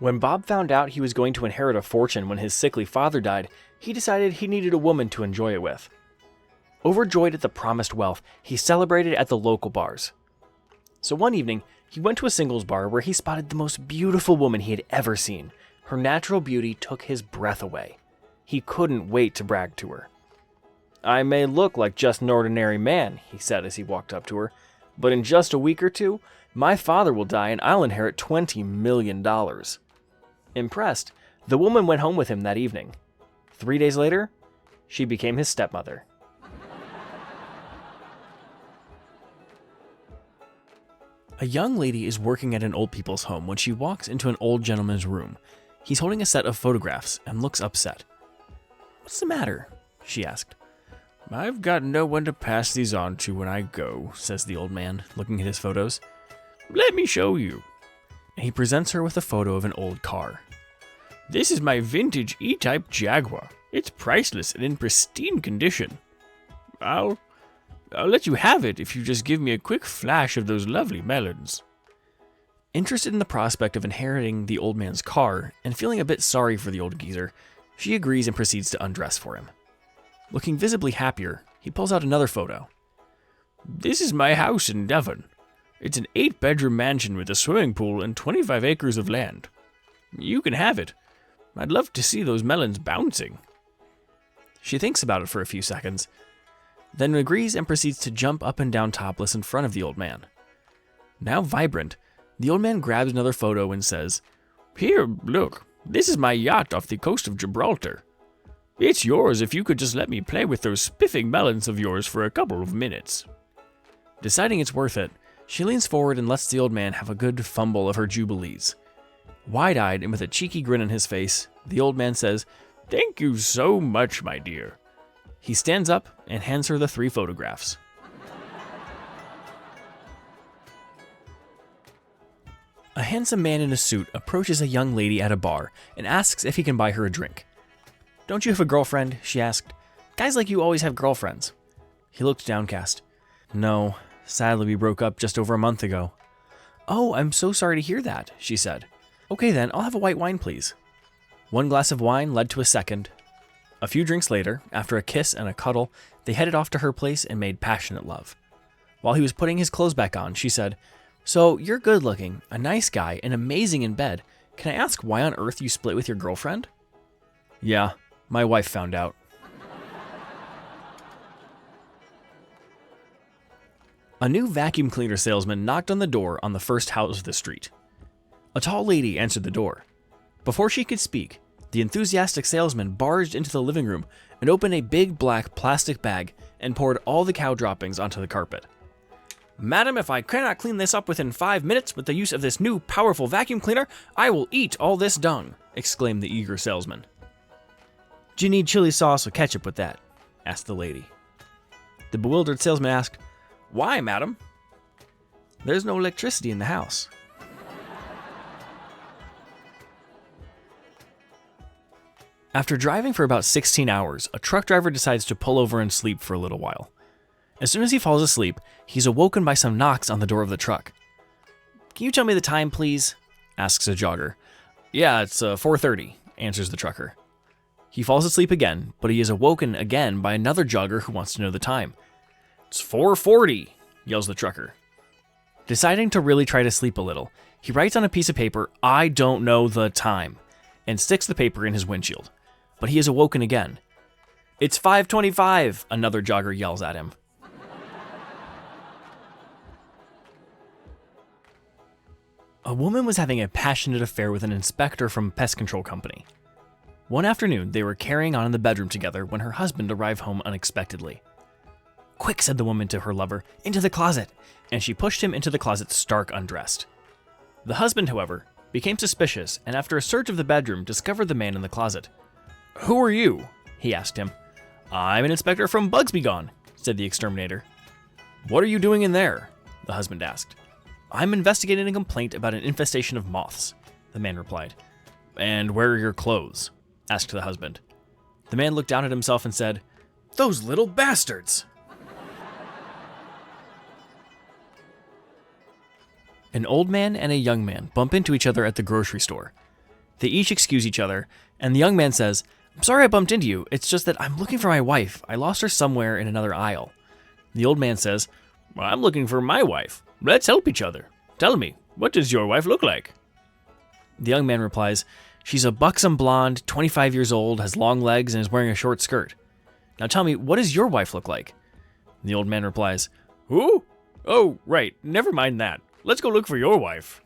When Bob found out he was going to inherit a fortune when his sickly father died, he decided he needed a woman to enjoy it with. Overjoyed at the promised wealth, he celebrated at the local bars. So one evening, he went to a singles bar where he spotted the most beautiful woman he had ever seen. Her natural beauty took his breath away. He couldn't wait to brag to her. "I may look like just an ordinary man," he said as he walked up to her, "but in just a week or two, my father will die and I'll inherit $20 million. Impressed, the woman went home with him that evening. 3 days later, she became his stepmother. A young lady is working at an old people's home when she walks into an old gentleman's room. He's holding a set of photographs and looks upset. "What's the matter?" she asked. "I've got no one to pass these on to when I go," says the old man, looking at his photos. "Let me show you." And he presents her with a photo of an old car. "This is my vintage E-Type Jaguar. It's priceless and in pristine condition. I'll let you have it if you just give me a quick flash of those lovely melons." Interested in the prospect of inheriting the old man's car and feeling a bit sorry for the old geezer, she agrees and proceeds to undress for him. Looking visibly happier, he pulls out another photo. "This is my house in Devon. It's an 8-bedroom mansion with a swimming pool and 25 acres of land. You can have it. I'd love to see those melons bouncing." She thinks about it for a few seconds, then agrees and proceeds to jump up and down topless in front of the old man. Now vibrant, the old man grabs another photo and says, "Here, look, this is my yacht off the coast of Gibraltar. It's yours if you could just let me play with those spiffing melons of yours for a couple of minutes." Deciding it's worth it, she leans forward and lets the old man have a good fumble of her jubilees. Wide-eyed and with a cheeky grin on his face, the old man says, "Thank you so much, my dear." He stands up and hands her the 3 photographs. A handsome man in a suit approaches a young lady at a bar and asks if he can buy her a drink. "Don't you have a girlfriend?" she asked. "Guys like you always have girlfriends." He looked downcast. "No, sadly we broke up just over a month ago." "Oh, I'm so sorry to hear that," she said. "Okay then, I'll have a white wine, please." 1 glass of wine led to a second. A few drinks later, after a kiss and a cuddle, they headed off to her place and made passionate love. While he was putting his clothes back on, she said, "So, you're good looking, a nice guy, and amazing in bed. Can I ask why on earth you split with your girlfriend?" "Yeah, my wife found out." A new vacuum cleaner salesman knocked on the door on the first house of the street. A tall lady answered the door. Before she could speak, the enthusiastic salesman barged into the living room and opened a big black plastic bag and poured all the cow droppings onto the carpet. "Madam, if I cannot clean this up within 5 minutes with the use of this new powerful vacuum cleaner, I will eat all this dung," exclaimed the eager salesman. "Do you need chili sauce or ketchup with that?" asked the lady. The bewildered salesman asked, "Why, madam?" "There's no electricity in the house." After driving for about 16 hours, a truck driver decides to pull over and sleep for a little while. As soon as he falls asleep, he's awoken by some knocks on the door of the truck. "Can you tell me the time, please?" asks a jogger. "Yeah, it's 4:30, answers the trucker. He falls asleep again, but he is awoken again by another jogger who wants to know the time. "It's 4:40, yells the trucker. Deciding to really try to sleep a little, he writes on a piece of paper, "I don't know the time," and sticks the paper in his windshield. But he is awoken again. "It's 5:25, another jogger yells at him. A woman was having a passionate affair with an inspector from a pest control company. One afternoon, they were carrying on in the bedroom together when her husband arrived home unexpectedly. "Quick," said the woman to her lover, "into the closet," and she pushed him into the closet stark undressed. The husband, however, became suspicious and after a search of the bedroom discovered the man in the closet. "Who are you?" he asked him. "I'm an inspector from Bugs Be Gone," said the exterminator. "What are you doing in there?" the husband asked. "I'm investigating a complaint about an infestation of moths," the man replied. "And where are your clothes?" asked the husband. The man looked down at himself and said, "Those little bastards!" An old man and a young man bump into each other at the grocery store. They each excuse each other, and the young man says, "I'm sorry I bumped into you. It's just that I'm looking for my wife. I lost her somewhere in another aisle." The old man says, "Well, I'm looking for my wife. Let's help each other. Tell me, what does your wife look like?" The young man replies, "She's a buxom blonde, 25 years old, has long legs, and is wearing a short skirt. Now tell me, what does your wife look like?" The old man replies, "Who? Oh, right, never mind that. Let's go look for your wife."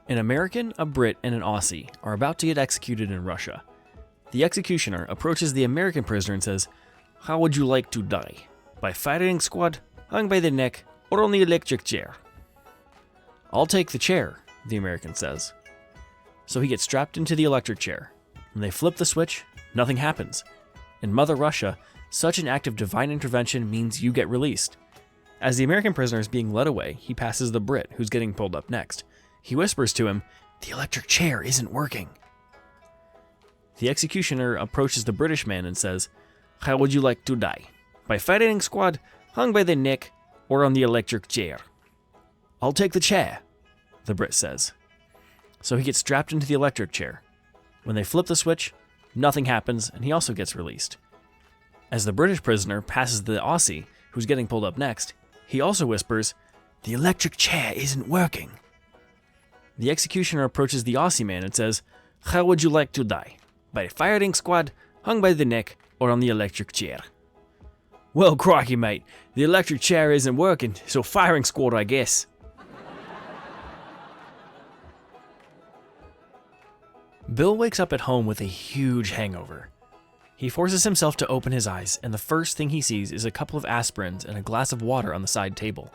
An American, a Brit, and an Aussie are about to get executed in Russia. The executioner approaches the American prisoner and says, "How would you like to die? By firing squad, hung by the neck, or on the electric chair?" "I'll take the chair," the American says. So he gets strapped into the electric chair. When they flip the switch, nothing happens. In Mother Russia, such an act of divine intervention means you get released. As the American prisoner is being led away, he passes the Brit, who's getting pulled up next. He whispers to him, "The electric chair isn't working." The executioner approaches the British man and says, "How would you like to die? By firing squad, hung by the neck, or on the electric chair?" "I'll take the chair," the Brit says. So he gets strapped into the electric chair. When they flip the switch, nothing happens, and he also gets released. As the British prisoner passes the Aussie, who's getting pulled up next, he also whispers, "The electric chair isn't working." The executioner approaches the Aussie man and says, "How would you like to die? By firing squad, hung by the neck, or on the electric chair?" "Well, crikey, mate, the electric chair isn't working, so firing squad, I guess." Bill wakes up at home with a huge hangover. He forces himself to open his eyes, and the first thing he sees is a couple of aspirins and a glass of water on the side table.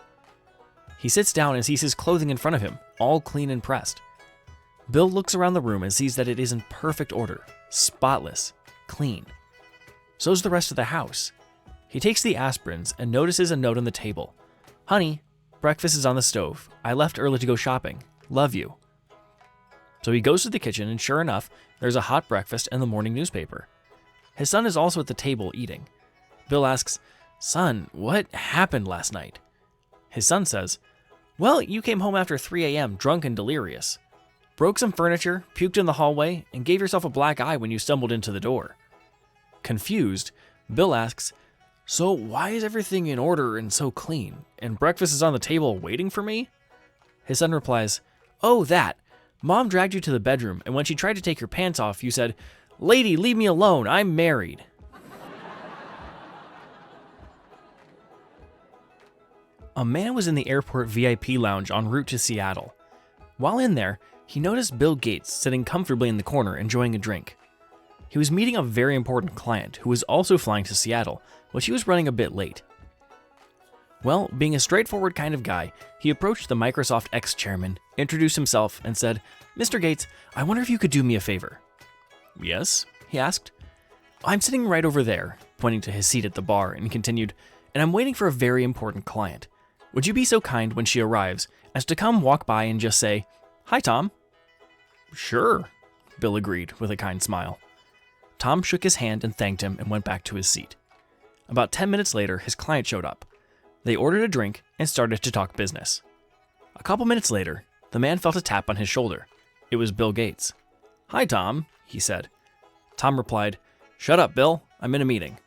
He sits down and sees his clothing in front of him, all clean and pressed. Bill looks around the room and sees that it is in perfect order, spotless, clean. So's the rest of the house. He takes the aspirins and notices a note on the table. "Honey, breakfast is on the stove. I left early to go shopping. Love you." So he goes to the kitchen, and sure enough, there's a hot breakfast and the morning newspaper. His son is also at the table eating. Bill asks, "Son, what happened last night?" His son says, "Well, you came home after 3 a.m. drunk and delirious. Broke some furniture, puked in the hallway, and gave yourself a black eye when you stumbled into the door." Confused, Bill asks, "So why is everything in order and so clean, and breakfast is on the table waiting for me?" His son replies, "Oh, that. Mom dragged you to the bedroom, and when she tried to take your pants off, you said, 'Lady, leave me alone, I'm married.'" A man was in the airport VIP lounge en route to Seattle. While in there, he noticed Bill Gates sitting comfortably in the corner enjoying a drink. He was meeting a very important client who was also flying to Seattle, but he was running a bit late. Well, being a straightforward kind of guy, he approached the Microsoft ex-chairman, introduced himself, and said, "Mr. Gates, I wonder if you could do me a favor." "Yes?" he asked. "I'm sitting right over there," pointing to his seat at the bar, and continued, "and I'm waiting for a very important client. Would you be so kind when she arrives as to come walk by and just say, 'Hi, Tom'?" "Sure," Bill agreed with a kind smile. Tom shook his hand and thanked him and went back to his seat. About 10 minutes later, his client showed up. They ordered a drink and started to talk business. A couple minutes later, the man felt a tap on his shoulder. It was Bill Gates. "Hi, Tom," he said. Tom replied, "Shut up, Bill. I'm in a meeting."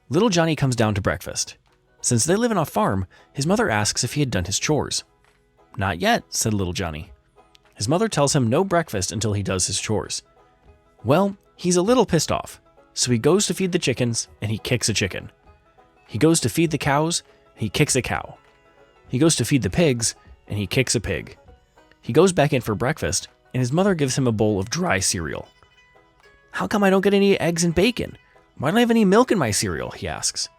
Little Johnny comes down to breakfast. Since they live on a farm, his mother asks if he had done his chores. "Not yet," said little Johnny. His mother tells him no breakfast until he does his chores. Well, he's a little pissed off, so he goes to feed the chickens, and he kicks a chicken. He goes to feed the cows, and he kicks a cow. He goes to feed the pigs, and he kicks a pig. He goes back in for breakfast, and his mother gives him a bowl of dry cereal. "How come I don't get any eggs and bacon? Why don't I have any milk in my cereal?" he asks.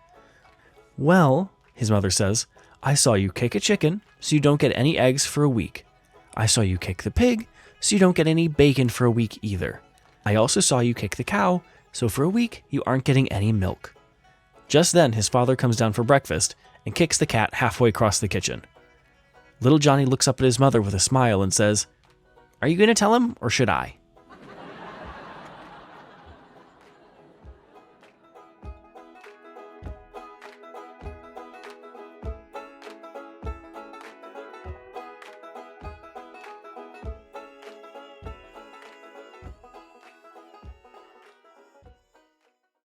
"Well," his mother says, "I saw you kick a chicken, so you don't get any eggs for a week. I saw you kick the pig, so you don't get any bacon for a week either. I also saw you kick the cow, so for a week you aren't getting any milk." Just then, his father comes down for breakfast and kicks the cat halfway across the kitchen. Little Johnny looks up at his mother with a smile and says, "Are you going to tell him, or should I?"